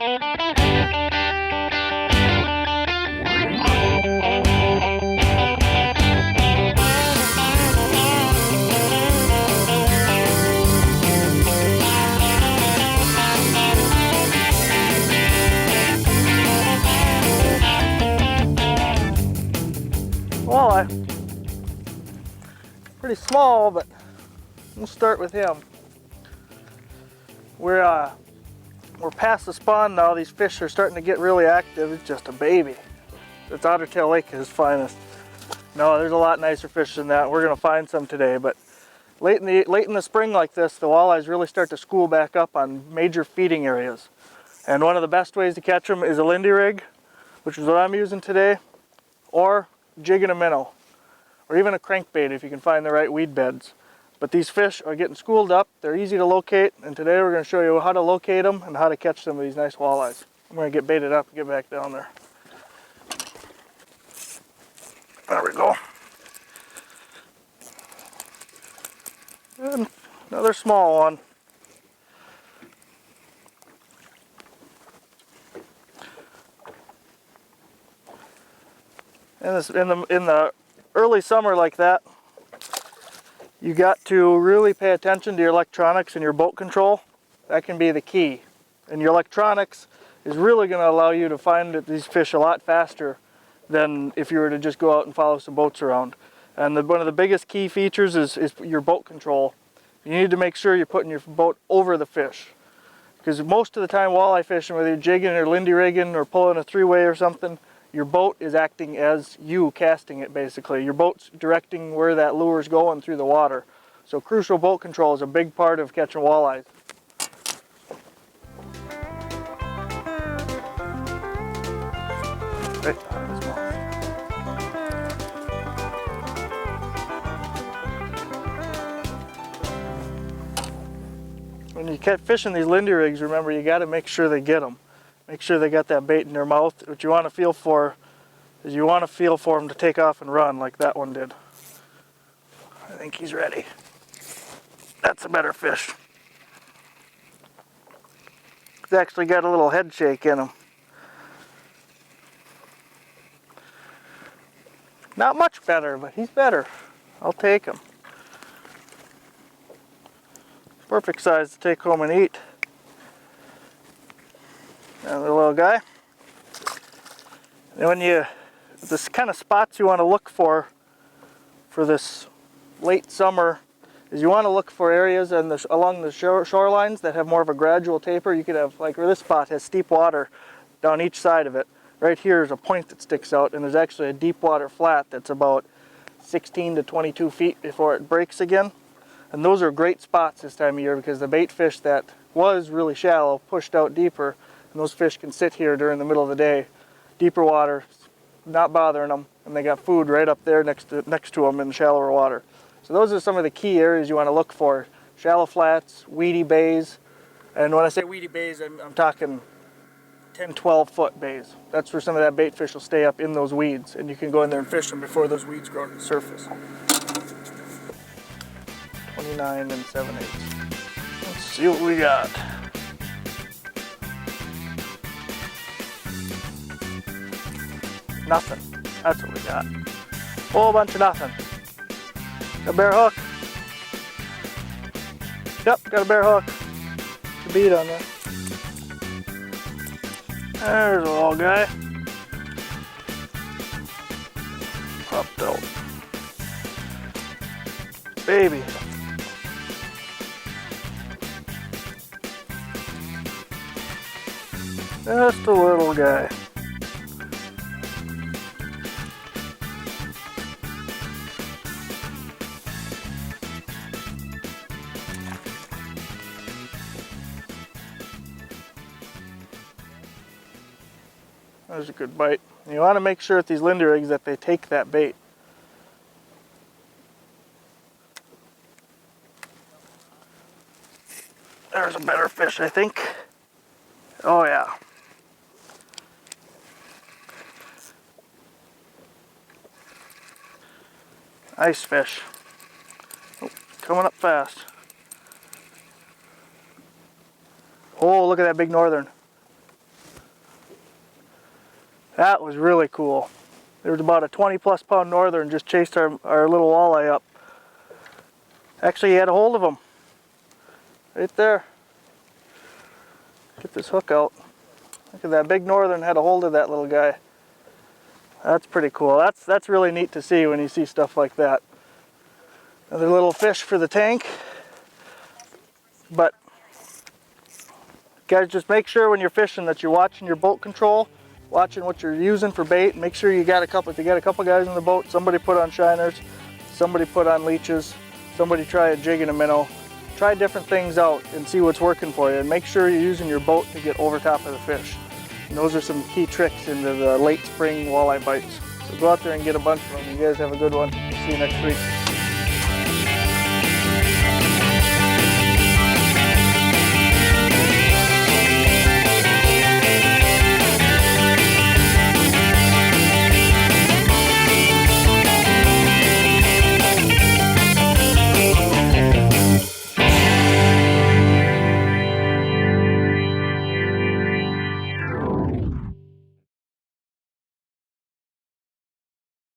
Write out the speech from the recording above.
Walleye. Pretty small, but we'll start with him. We're past the spawn now. These fish are starting to get really active. It's just a baby. It's Ottertail Lake at its finest. No, there's a lot nicer fish than that. We're gonna find some today, but late in the spring like this, the walleyes really start to school back up on major feeding areas. And one of the best ways to catch them is a Lindy rig, which is what I'm using today, or jigging a minnow, or even a crankbait if you can find the right weed beds. But these fish are getting schooled up, they're easy to locate, and today we're going to show you how to locate them and how to catch some of these nice walleyes. I'm going to get baited up and get back down there. There we go. And another small one. In the early summer like that, you got to really pay attention to your electronics and your boat control. That can be the key. And your electronics is really going to allow you to find these fish a lot faster than if you were to just go out and follow some boats around. And one of the biggest key features is your boat control. You need to make sure you're putting your boat over the fish. Because most of the time walleye fishing, whether you're jigging or Lindy rigging or pulling a three-way or something, your boat is acting as you casting it basically. Your boat's directing where that lure's going through the water. So crucial boat control is a big part of catching walleyes. Right out of his mouth. When you catch fish in these Lindy rigs, remember you got to make sure they get them. Make sure they got that bait in their mouth. What you want to feel for is you want to feel for them to take off and run like that one did. I think he's ready. That's a better fish. He's actually got a little head shake in him. Not much better, but he's better. I'll take him. Perfect size to take home and eat. Another little guy. And this kind of spots you want to look for this late summer is you want to look for areas along the shorelines that have more of a gradual taper. You could have, like where this spot has steep water down each side of it. Right here is a point that sticks out, and there's actually a deep water flat that's about 16 to 22 feet before it breaks again. And those are great spots this time of year because the bait fish that was really shallow pushed out deeper. And those fish can sit here during the middle of the day, deeper water, not bothering them, and they got food right up there next to them in the shallower water. So those are some of the key areas you want to look for. Shallow flats, weedy bays, and when I say weedy bays, I'm talking 10, 12 foot bays. That's where some of that bait fish will stay up in those weeds, and you can go in there and fish them before those weeds grow to the surface. 29 and 7/8. Let's see what we got. Nothing. That's what we got. Whole bunch of nothing. Got a bare hook. Yep, got a bare hook. The bead on there. There's a little guy. Popped out. Baby. Just a little guy. There's a good bite. You want to make sure at these Lindy rigs that they take that bait. There's a better fish, I think. Oh yeah. Nice fish. Oh, coming up fast. Oh, look at that big northern. That was really cool. There was about a 20+ pound northern just chased our little walleye up. Actually, he had a hold of him. Right there. Get this hook out. Look at that big northern had a hold of that little guy. That's pretty cool. That's really neat to see when you see stuff like that. Another little fish for the tank. But guys, just make sure when you're fishing that you're watching your boat control, watching what you're using for bait. Make sure you got a couple. If you got a couple guys in the boat, somebody put on shiners, somebody put on leeches, somebody try a jig and a minnow. Try different things out and see what's working for you, and make sure you're using your boat to get over top of the fish. And those are some key tricks into the late spring walleye bites. So go out there and get a bunch of them. You guys have a good one. See you next week.